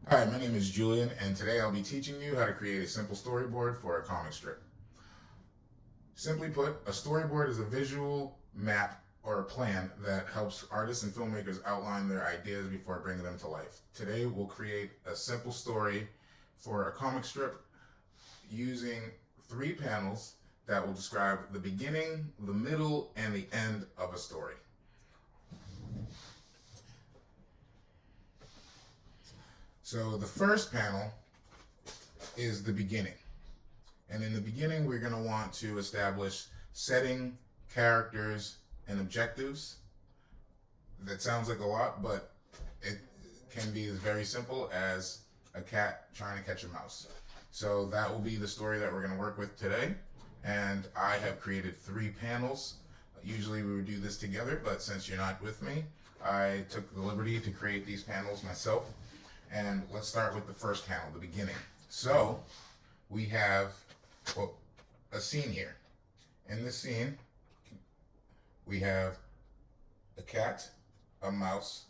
Hi, my name is Julian, and today I'll be teaching you how to create a simple storyboard for a comic strip. Simply put, a storyboard is a visual map or a plan that helps artists and filmmakers outline their ideas before bringing them to life. Today we'll create a simple story for a comic strip using 3 panels that will describe the beginning, the middle, and the end of a story. So the first panel is the beginning. And in the beginning, we're going to want to establish setting, characters, and objectives. That sounds like a lot, but it can be as very simple as a cat trying to catch a mouse. So that will be the story that we're going to work with today. And I have created 3 panels. Usually we would do this together, but since you're not with me, I took the liberty to create these panels myself. And let's start with the first panel, the beginning. So we have a scene here. In this scene, we have a cat, a mouse,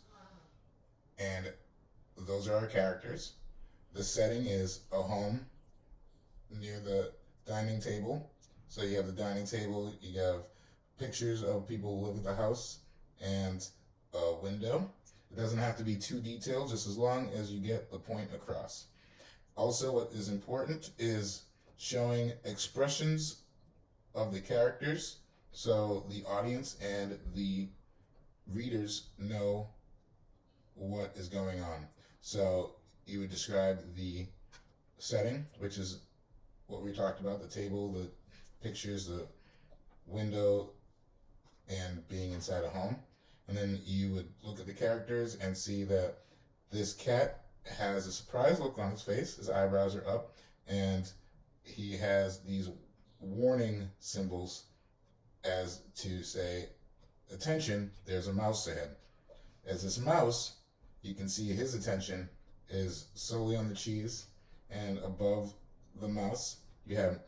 and those are our characters. The setting is a home near the dining table. So you have the dining table, you have pictures of people who live at the house, and a window. It doesn't have to be too detailed, just as long as you get the point across. Also, what is important is showing expressions of the characters so the audience and the readers know what is going on. So you would describe the setting, which is what we talked about, the table, the pictures, the window, and being inside a home. And then you would look at the characters and see that this cat has a surprised look on his face. His eyebrows are up, and he has these warning symbols as to say, attention, there's a mouse ahead. As this mouse, you can see his attention is solely on the cheese, and above the mouse, you have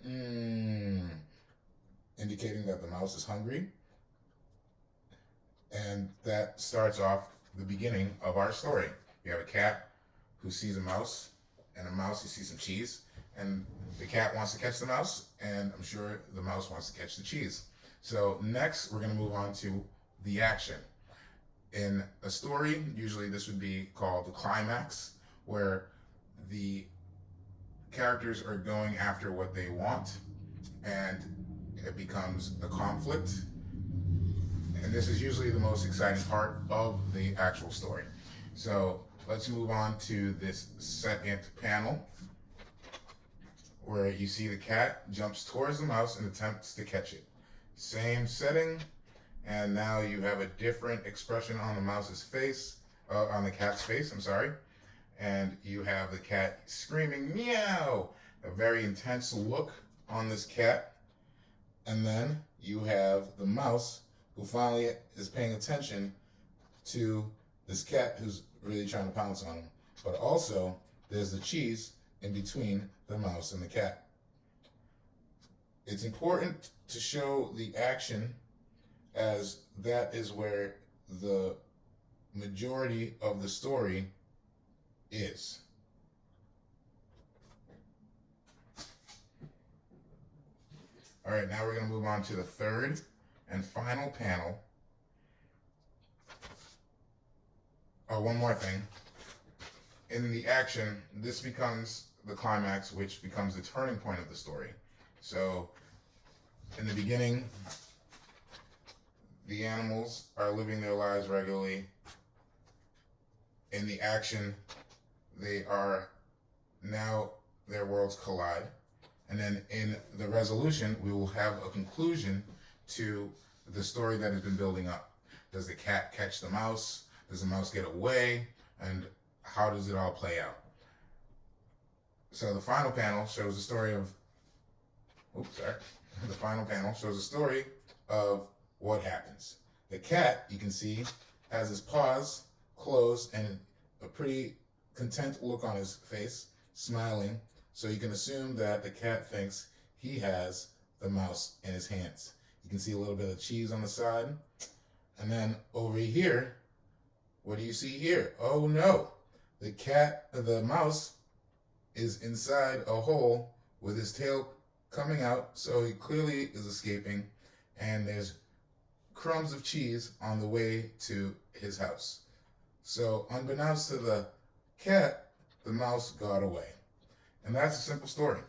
indicating that the mouse is hungry. And that starts off the beginning of our story. You have a cat who sees a mouse, and a mouse who sees some cheese, and the cat wants to catch the mouse, and I'm sure the mouse wants to catch the cheese. So next, we're going to move on to the action. In a story, usually this would be called the climax, where the characters are going after what they want, and it becomes a conflict. And this is usually the most exciting part of the actual story. So let's move on to this second panel, where you see the cat jumps towards the mouse and attempts to catch it. Same setting, and now you have a different expression on the mouse's face, on the cat's face, I'm sorry. And you have the cat screaming, meow, a very intense look on this cat. And then you have the mouse who finally is paying attention to this cat who's really trying to pounce on him. But also, there's the cheese in between the mouse and the cat. It's important to show the action, as that is where the majority of the story is. All right, now we're going to move on to the third and final panel. Oh, one more thing. In the action, this becomes the climax, which becomes the turning point of the story. So, in the beginning, the animals are living their lives regularly. In the action, they are now, their worlds collide. And then in the resolution, we will have a conclusion to the story that has been building up. Does the cat catch the mouse? Does the mouse get away? And how does it all play out? So the final panel shows the story of, the final panel shows the story of what happens. The cat, you can see, has his paws closed and a pretty content look on his face, smiling. So you can assume that the cat thinks he has the mouse in his hands. You can see a little bit of cheese on the side. And then over here, what do you see here? Oh no, The mouse is inside a hole with his tail coming out, so he clearly is escaping, and there's crumbs of cheese on the way to his house. So unbeknownst to the cat, the mouse got away. And that's a simple story.